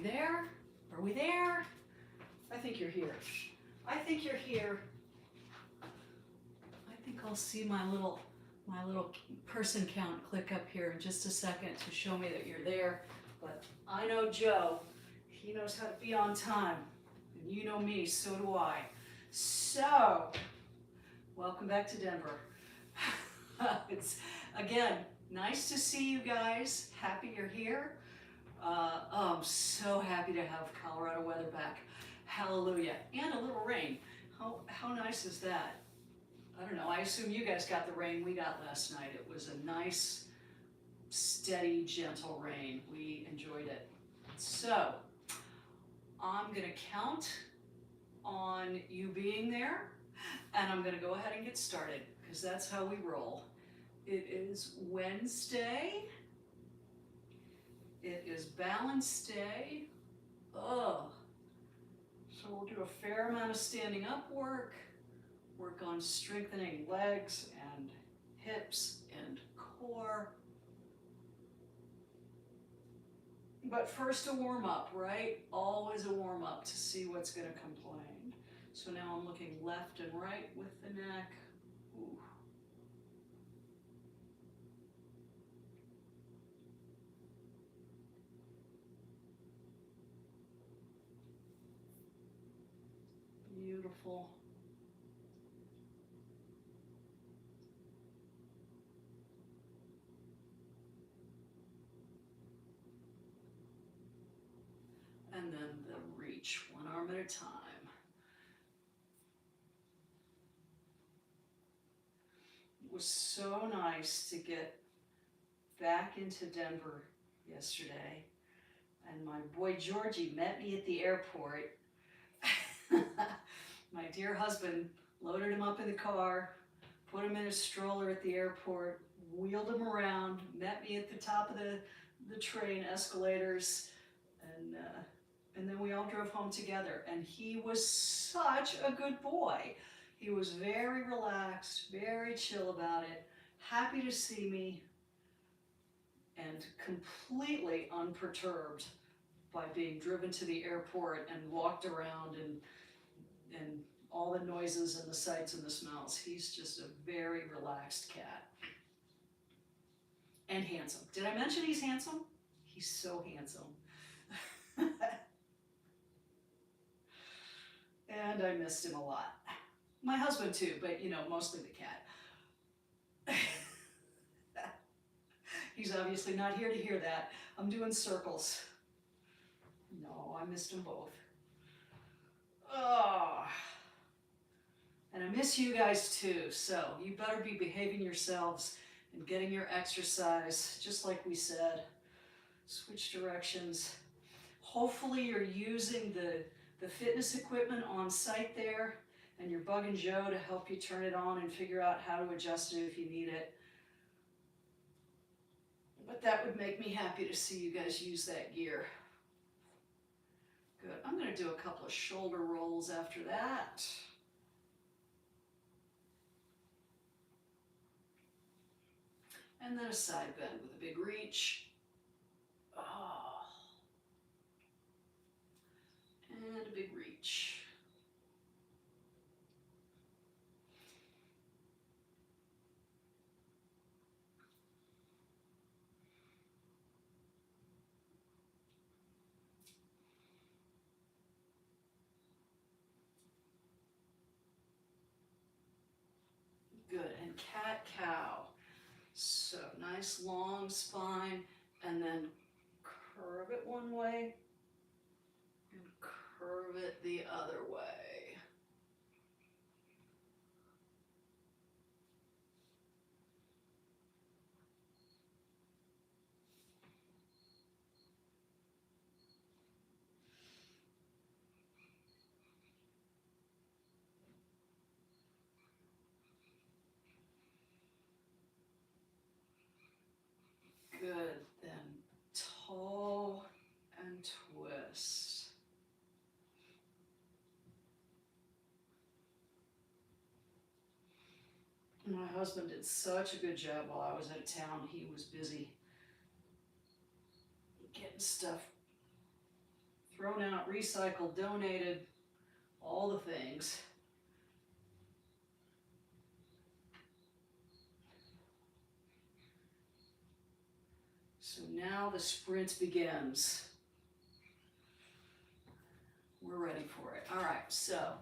we there? Are we there? I think you're here. I think you're here. I think I'll see my little person count click up here in just a second to show me that you're there. But I know Joe. He knows how to be on time. And you know me, so do I. So, welcome back to Denver. It's, again, nice to see you guys. Happy you're here. I'm so happy to have Colorado weather back. Hallelujah. And a little rain. How nice is that? I don't know. I assume you guys got the rain we got last night. It was a nice, steady, gentle rain. We enjoyed it. So, I'm going to count on you being there, and I'm going to go ahead and get started, because that's how we roll. It is Wednesday. It is Balance Day. So we'll do a fair amount of standing up work on strengthening legs and hips and core. But first a warm up, right? Always a warm up to see what's going to complain. So now I'm looking left and right with the neck. Ooh. Beautiful. And then the reach, one arm at a time. It was so nice to get back into Denver yesterday, and my boy Georgie met me at the airport. My dear husband loaded him up in the car, put him in a stroller at the airport, wheeled him around, met me at the top of the train escalators, and then we all drove home together. And he was such a good boy. He was very relaxed, very chill about it, happy to see me, and completely unperturbed by being driven to the airport and walked around and all the noises and the sights and the smells. He's just a very relaxed cat. And handsome. Did I mention he's handsome? He's so handsome. And I missed him a lot. My husband too, but you know, mostly the cat. He's obviously not here to hear that. I'm doing circles. No, I missed them both. Oh. And I miss you guys too, so you better be behaving yourselves and getting your exercise, just like we said. Switch directions. Hopefully you're using the fitness equipment on site there, and you're bugging Joe to help you turn it on and figure out how to adjust it if you need it. But that would make me happy to see you guys use that gear. Good. I'm going to do a couple of shoulder rolls after that. And then a side bend with a big reach. Oh. And a big reach. Good. And cat-cow. So nice long spine, and then curve it one way and curve it the other way. Good, then toe and twist. My husband did such a good job while I was out of town. He was busy getting stuff thrown out, recycled, donated, all the things. So now the sprint begins. We're ready for it. All right, so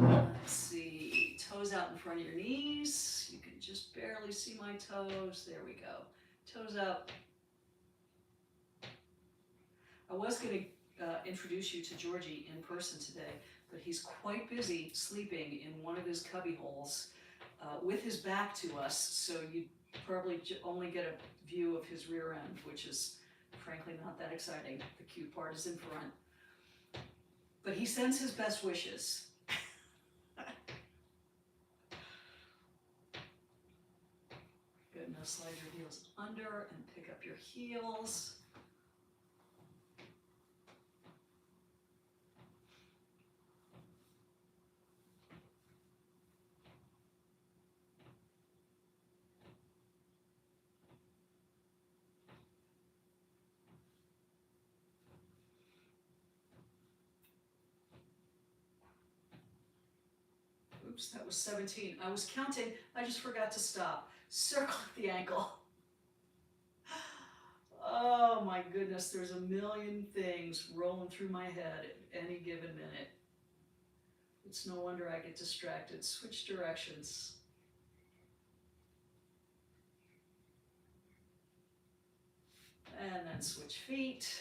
let's see, toes out in front of your knees. You can just barely see my toes. There we go. Toes up. I was going to introduce you to Georgie in person today, but he's quite busy sleeping in one of his cubby holes with his back to us, so you probably only get a view of his rear end, which is frankly not that exciting. The cute part is in front. But he sends his best wishes. Good, now slide your heels under and pick up your heels. Oops, that was 17. I was counting, I just forgot to stop. Circle at the ankle. Oh my goodness, there's a million things rolling through my head at any given minute. It's no wonder I get distracted. Switch directions. And then switch feet.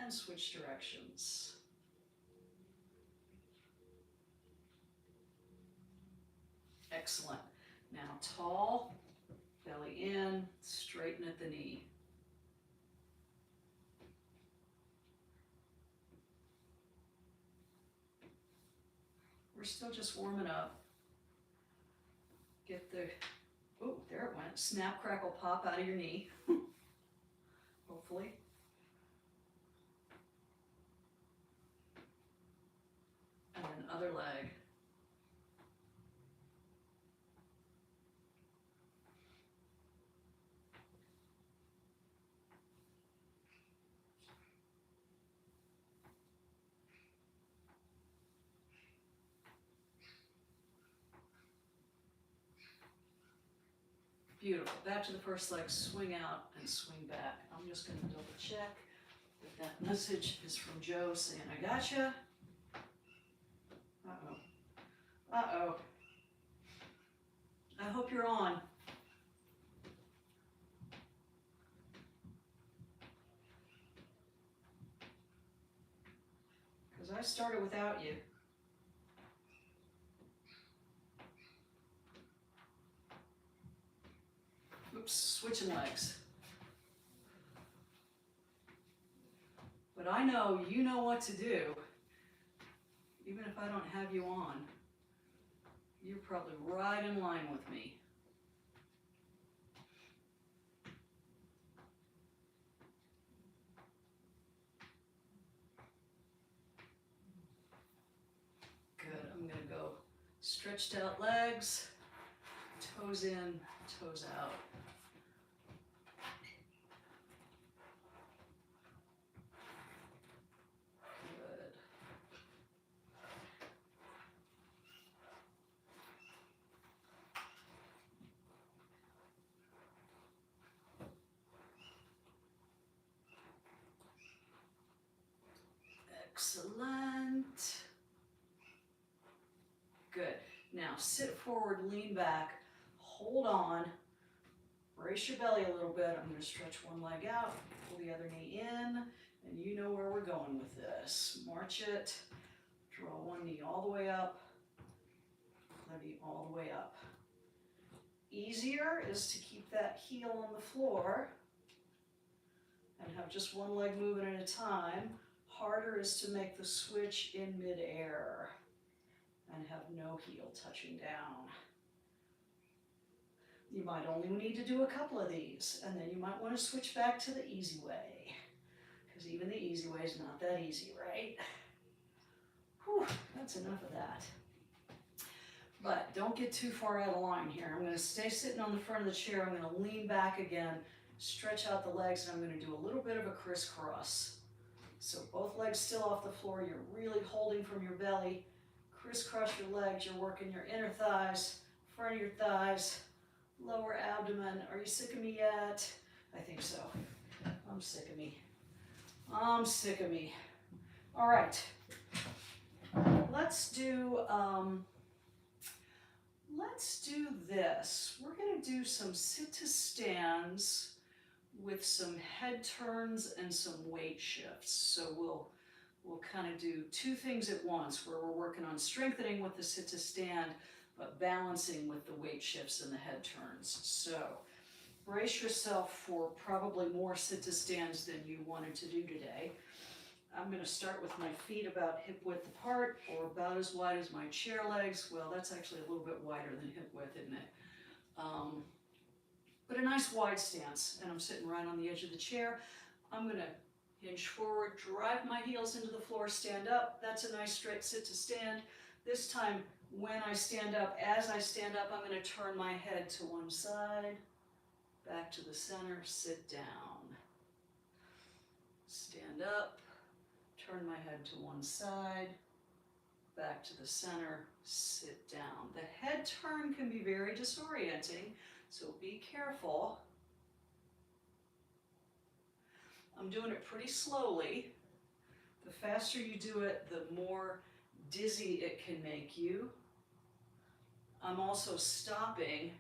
And switch directions. Excellent. Now tall, belly in, straighten at the knee. We're still just warming up. Get the, oh, there it went. Snap, crackle, pop out of your knee. Hopefully. And then other leg. Beautiful. Back to the first leg, swing out and swing back. I'm just going to double check that that message is from Joe saying, I gotcha. Uh-oh. Uh-oh. I hope you're on. Because I started without you. Oops, switching legs. But I know you know what to do. Even if I don't have you on, you're probably right in line with me. Good, I'm gonna go stretched out legs, toes in, toes out. Good. Excellent. Good. Now sit forward, lean back, hold on, brace your belly a little bit. I'm going to stretch one leg out, pull the other knee in, and you know where we're going with this. March it, draw one knee all the way up, other knee all the way up. Easier is to keep that heel on the floor and have just one leg moving at a time. Harder is to make the switch in midair and have no heel touching down. You might only need to do a couple of these, and then you might want to switch back to the easy way, because even the easy way is not that easy, right? Whew, that's enough of that. But don't get too far out of line here. I'm gonna stay sitting on the front of the chair. I'm gonna lean back again, stretch out the legs, and I'm gonna do a little bit of a crisscross. So both legs still off the floor. You're really holding from your belly. Crisscross your legs. You're working your inner thighs, front of your thighs, lower abdomen. Are you sick of me yet? I think so. I'm sick of me. I'm sick of me. All right. Let's do this. We're going to do some sit to stands with some head turns and some weight shifts. So we'll kind of do two things at once, where we're working on strengthening with the sit to stand, but balancing with the weight shifts and the head turns. So brace yourself for probably more sit to stands than you wanted to do today. I'm going to start with my feet about hip width apart, or about as wide as my chair legs. Well, that's actually a little bit wider than hip width, isn't it? But a nice wide stance, and I'm sitting right on the edge of the chair. I'm going to hinge forward, drive my heels into the floor, stand up. That's a nice straight sit to stand. This time, when I stand up, as I stand up, I'm going to turn my head to one side, back to the center, sit down. Stand up, turn my head to one side, back to the center, sit down. The head turn can be very disorienting, so be careful. I'm doing it pretty slowly. The faster you do it, the more dizzy it can make you. I'm also stopping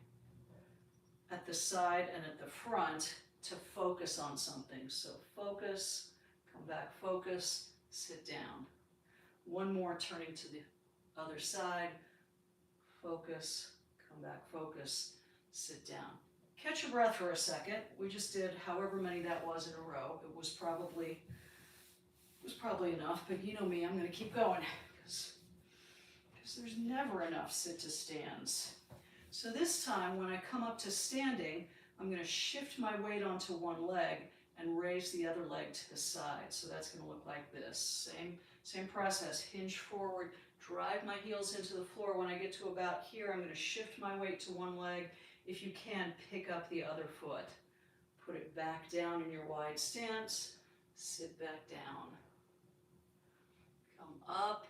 at the side and at the front to focus on something. So focus, come back, focus, sit down. One more, turning to the other side, focus, come back, focus, sit down. Catch your breath for a second. We just did however many that was in a row. It was probably enough, but you know me, I'm going to keep going because there's never enough sit to stands. So this time, when I come up to standing, I'm going to shift my weight onto one leg and raise the other leg to the side. So that's going to look like this. Same process. Hinge forward, drive my heels into the floor. When I get to about here, I'm going to shift my weight to one leg. If you can, pick up the other foot. Put it back down in your wide stance. Sit back down. Come up.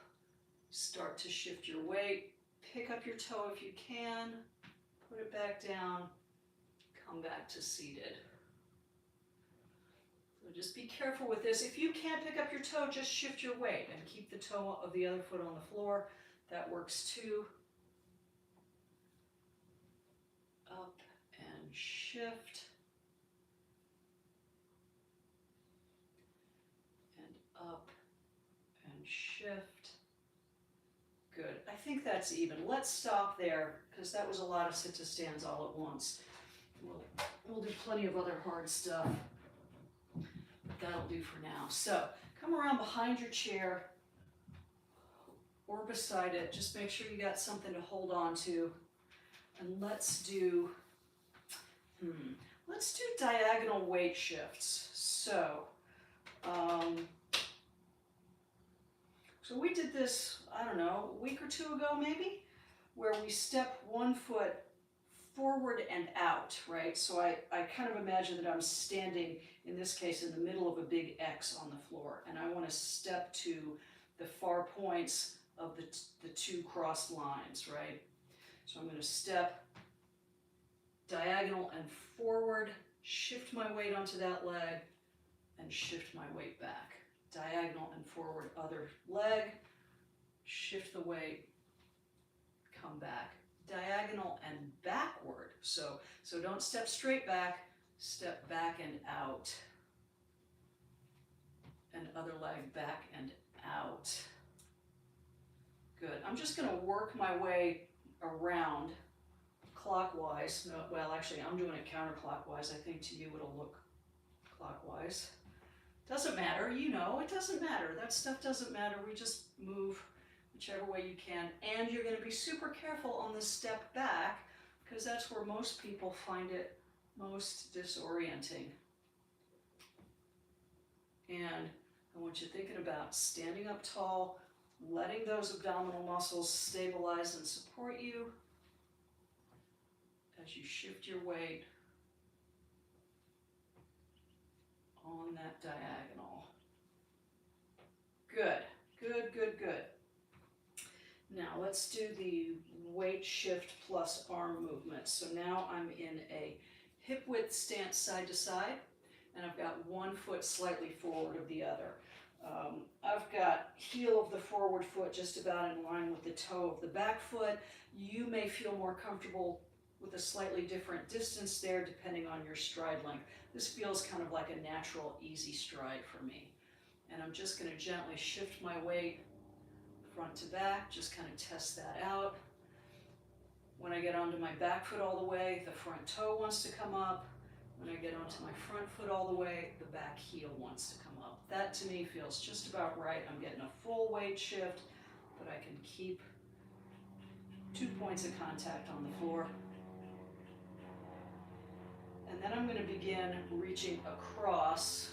Start to shift your weight. Pick up your toe if you can. Put it back down. Come back to seated. So just be careful with this. If you can't pick up your toe, just shift your weight and keep the toe of the other foot on the floor. That works too. Up and shift. And up and shift. Good. I think that's even. Let's stop there because that was a lot of sit to stands all at once. We'll do plenty of other hard stuff. That'll do for now. So come around behind your chair or beside it. Just make sure you got something to hold on to. And let's do diagonal weight shifts. So we did this, I don't know, a week or two ago maybe, where we step one foot forward and out, right? So I kind of imagine that I'm standing, in this case, in the middle of a big X on the floor, and I want to step to the far points of the two crossed lines, right? So I'm going to step diagonal and forward, shift my weight onto that leg, and shift my weight back. Diagonal and forward, other leg, shift the weight, come back. Diagonal and backward. So don't step straight back, step back and out. And other leg back and out. Good. I'm just going to work my way around clockwise. No, well, actually, I'm doing it counterclockwise. I think to you it'll look clockwise. Doesn't matter, you know, it doesn't matter. That stuff doesn't matter. We just move whichever way you can. And you're going to be super careful on the step back because that's where most people find it most disorienting. And I want you thinking about standing up tall, letting those abdominal muscles stabilize and support you as you shift your weight on that diagonal. Good, good, good, good. Now let's do the weight shift plus arm movement. So now I'm in a hip width stance side to side, and I've got one foot slightly forward of the other. I've got heel of the forward foot just about in line with the toe of the back foot. You may feel more comfortable with a slightly different distance there depending on your stride length. This feels kind of like a natural, easy stride for me. And I'm just going to gently shift my weight front to back, just kind of test that out. When I get onto my back foot all the way, the front toe wants to come up. When I get onto my front foot all the way, the back heel wants to come up. That to me feels just about right. I'm getting a full weight shift, but I can keep 2 points of contact on the floor. And then I'm going to begin reaching across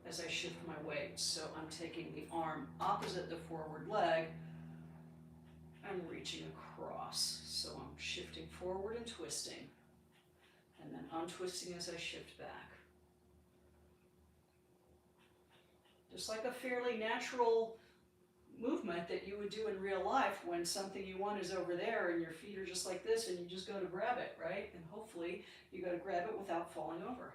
as I shift my weight. So I'm taking the arm opposite the forward leg and reaching across. So I'm shifting forward and twisting, and then untwisting as I shift back. Just like a fairly natural movement that you would do in real life when something you want is over there and your feet are just like this and you just go to grab it, right? And hopefully you go to grab it without falling over.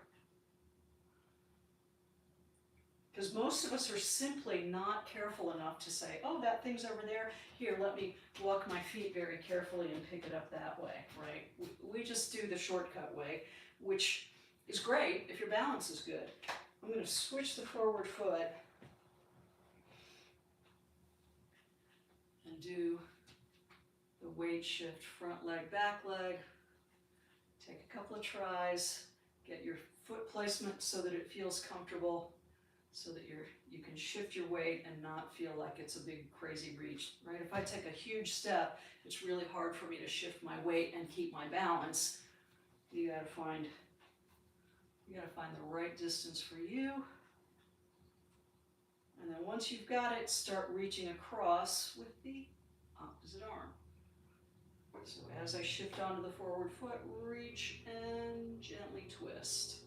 Because most of us are simply not careful enough to say, oh, that thing's over there. Here, let me walk my feet very carefully and pick it up that way, right? We just do the shortcut way, which is great if your balance is good. I'm going to switch the forward foot and do the weight shift, front leg, back leg. Take a couple of tries, get your foot placement so that it feels comfortable, so that you can shift your weight and not feel like it's a big crazy reach, right? If I take a huge step, it's really hard for me to shift my weight and keep my balance. You gotta find the right distance for you. And then once you've got it, start reaching across with the opposite arm. So as I shift onto the forward foot, reach and gently twist.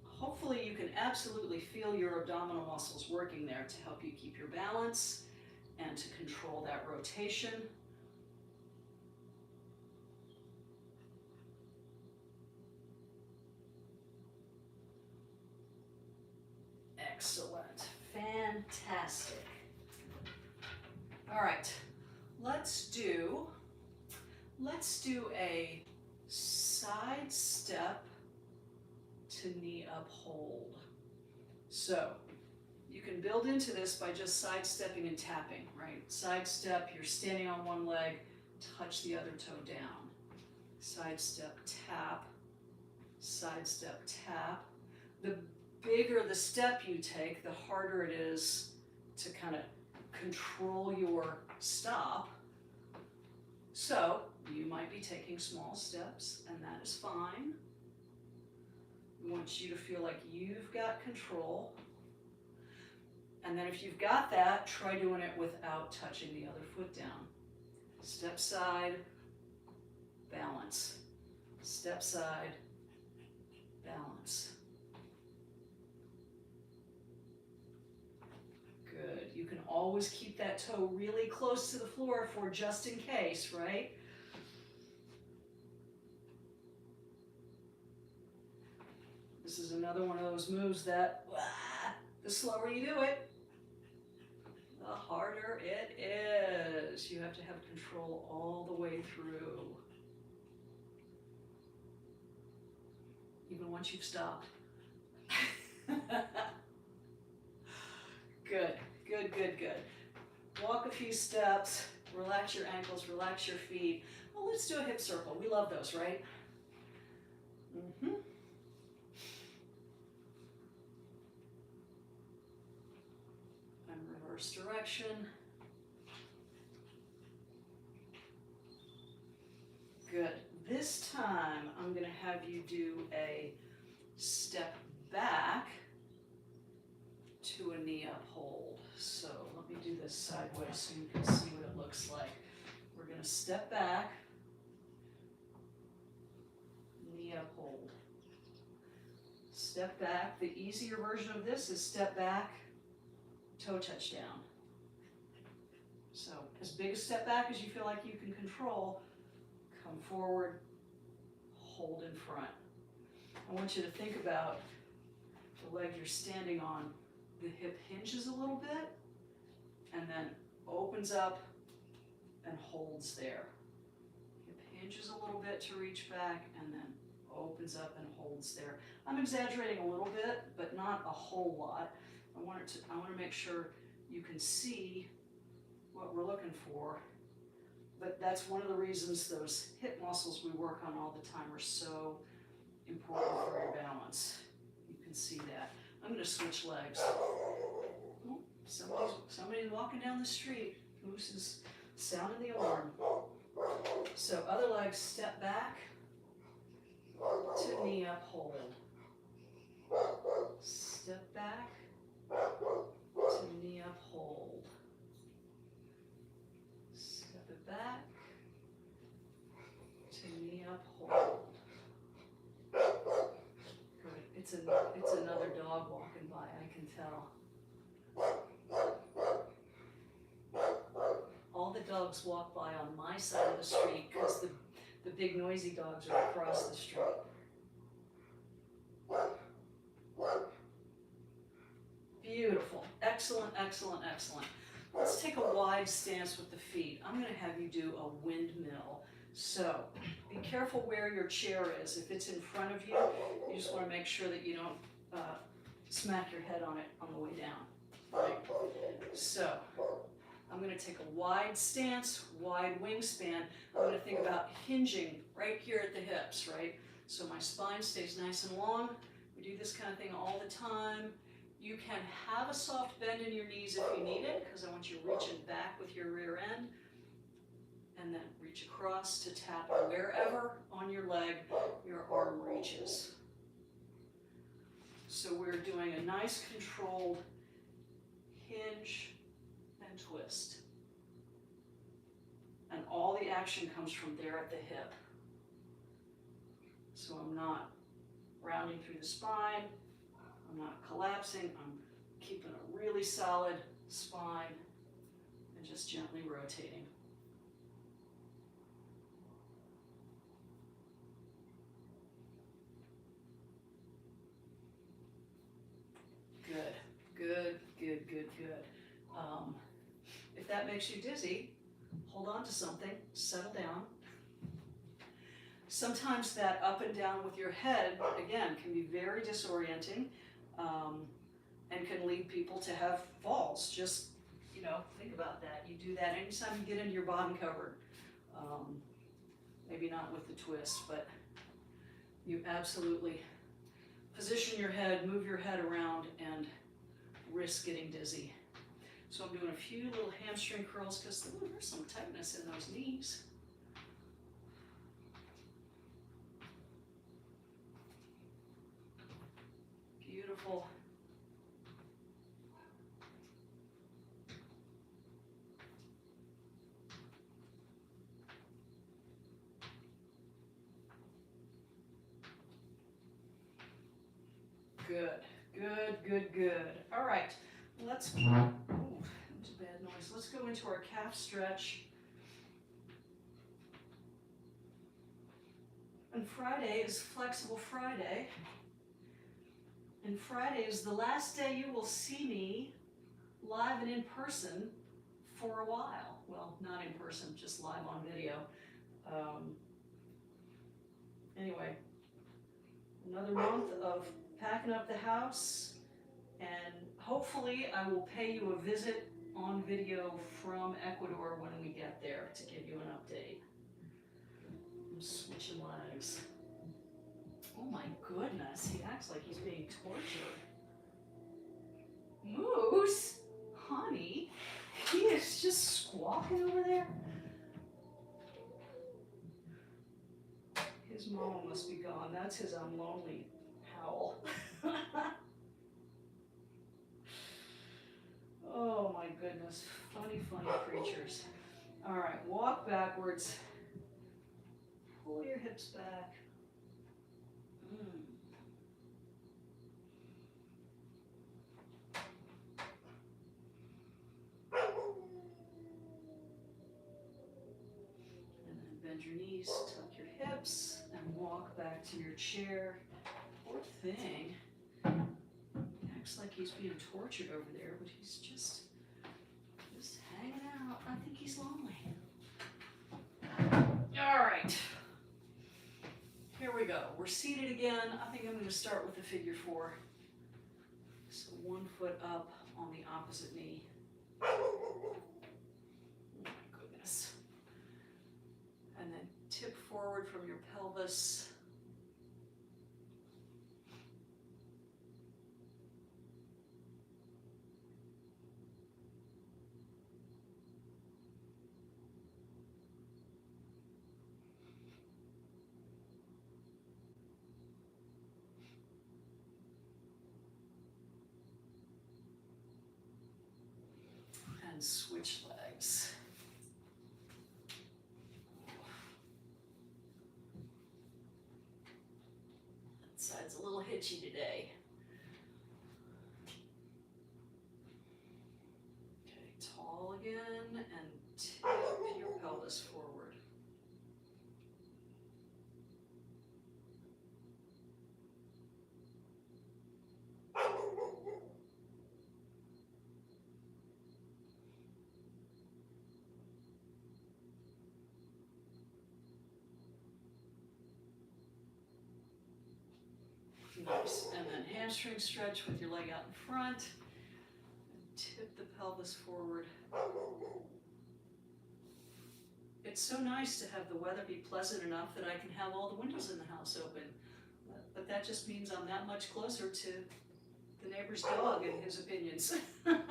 Hopefully you can absolutely feel your abdominal muscles working there to help you keep your balance and to control that rotation. Excellent. Fantastic. All right, let's do a side step to knee up hold. So you can build into this by just sidestepping and tapping, right? Sidestep, you're standing on one leg, touch the other toe down. Sidestep, tap, sidestep, tap. The bigger the step you take, the harder it is to kind of control your stop. So you might be taking small steps, and that is fine. We want you to feel like you've got control. And then if you've got that, try doing it without touching the other foot down. Step side, balance. Step side, balance. Good. You can always keep that toe really close to the floor for just in case, right? This is another one of those moves that, the slower you do it, the harder it is. You have to have control all the way through. Even once you've stopped. Good, good, good, good. Walk a few steps, relax your ankles, relax your feet. Well, let's do a hip circle. We love those, right? Mm-hmm. And reverse direction. Good. This time, I'm going to have you do a step back to a knee up hold. So let me do this sideways so you can see what it looks like. We're going to step back, knee up hold. Step back. The easier version of this is step back, toe touch down. So as big a step back as you feel like you can control, come forward, hold in front. I want you to think about the leg you're standing on. The hip hinges a little bit and then opens up and holds there. Hip hinges a little bit to reach back and then opens up and holds there. I'm exaggerating a little bit, but not a whole lot. I want to make sure you can see what we're looking for. But that's one of the reasons those hip muscles we work on all the time are so important for your balance. You can see that. I'm going to switch legs. Oh, somebody's walking down the street. Who's this? Sounding the alarm. So other leg, step back to knee up, hold. Step back to knee up, hold. Step it back to knee up, hold. Good. It's another dog walking by, I can tell. All the dogs walk by on my side of the street because the big noisy dogs are across the street. Beautiful. Excellent, excellent, excellent. Let's take a wide stance with the feet. I'm going to have you do a windmill. So be careful where your chair is. If it's in front of you, you just want to make sure that you don't smack your head on it on the way down. Right? So I'm going to take a wide stance, wide wingspan. I'm going to think about hinging right here at the hips, right? So my spine stays nice and long. We do this kind of thing all the time. You can have a soft bend in your knees if you need it, because I want you reaching back with your rear end, and then reach across to tap wherever on your leg your arm reaches. So we're doing a nice controlled hinge and twist. And all the action comes from there at the hip. So I'm not rounding through the spine, I'm not collapsing, I'm keeping a really solid spine and just gently rotating. Good, good, good, good, good. If that makes you dizzy, hold on to something, settle down. Sometimes that up and down with your head, again, can be very disorienting and can lead people to have falls. Just, think about that. You do that anytime you get into your bottom cover. Maybe not with the twist, but you absolutely position your head, move your head around, and risk getting dizzy. So I'm doing a few little hamstring curls because there's some tightness in those knees. Beautiful. Good, good, good, good. All right, let's, that was a bad noise. Let's go into our calf stretch. And Friday is Flexible Friday. And Friday is the last day you will see me live and in person for a while. Well, not in person, just live on video. Anyway, another month of packing up the house, and hopefully I will pay you a visit on video from Ecuador when we get there to give you an update. I'm switching legs. Oh my goodness, he acts like he's being tortured. Moose, honey, he is just squawking over there. His mama must be gone. That's his I'm lonely howl. Oh my goodness, funny, funny creatures. All right, walk backwards. Pull your hips back. And then bend your knees, tuck your hips, and walk back to your chair. Poor thing. Acts like he's being tortured over there, but he's just hanging out. I think he's lonely. All right. Here we go. We're seated again. I think I'm going to start with the figure 4. So 1 foot up on the opposite knee. Oh my goodness. And then tip forward from your pelvis. And switch legs. That side's a little hitchy today. Okay, tall again, and tip your pelvis forward. Nice. And then hamstring stretch with your leg out in front. And tip the pelvis forward. It's so nice to have the weather be pleasant enough that I can have all the windows in the house open. But that just means I'm that much closer to the neighbor's dog and his opinions. Oh,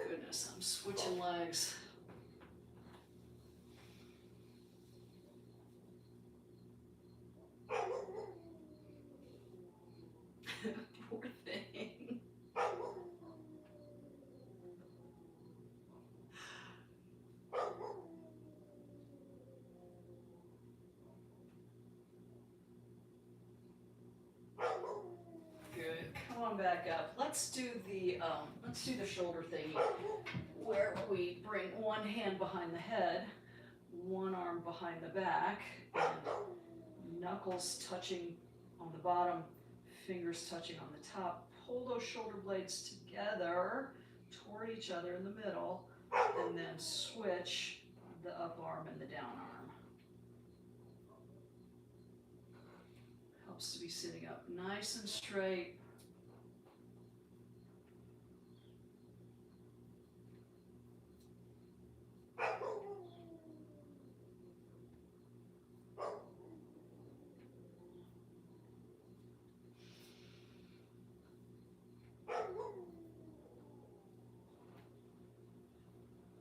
goodness, I'm switching legs. Poor thing. Good. Come on back up. Let's do the shoulder thingy, where we bring one hand behind the head, one arm behind the back, and knuckles touching on the bottom, fingers touching on the top. Pull those shoulder blades together toward each other in the middle, and then switch the up arm and the down arm. Helps to be sitting up nice and straight.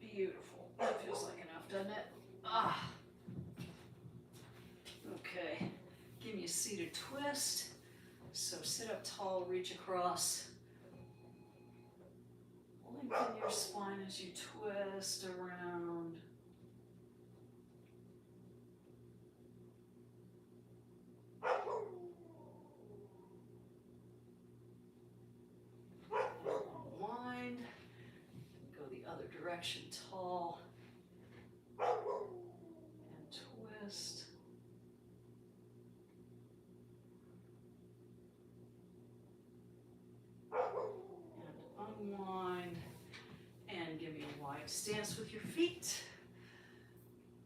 Beautiful. That feels like enough, doesn't it? Ah. Okay. Give me a seated twist. So sit up tall, reach across. Lengthen your spine as you twist around. Unwind. Go the other direction, tall. And twist. And unwind. And give me a wide stance with your feet.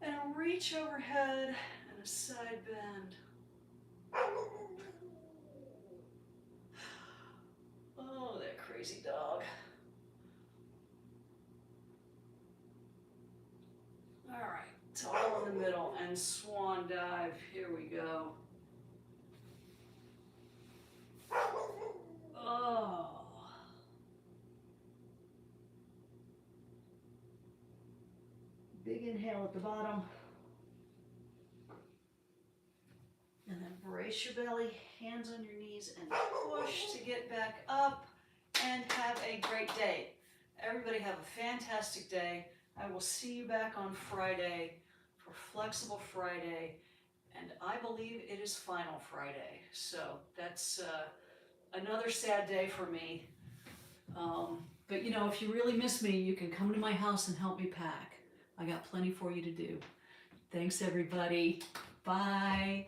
And a reach overhead and a side bend. Oh, that crazy dog. All right, tall in the middle and swan dive. Here we go. Oh. Big inhale at the bottom. And then Brace your belly, hands on your knees, and push to get back up, and have a great day. Everybody have a fantastic day. I will see you back on Friday for Flexible Friday, and I believe it is Final Friday. So that's another sad day for me. But you know, if you really miss me, you can come to my house and help me pack. I got plenty for you to do. Thanks, everybody. Bye.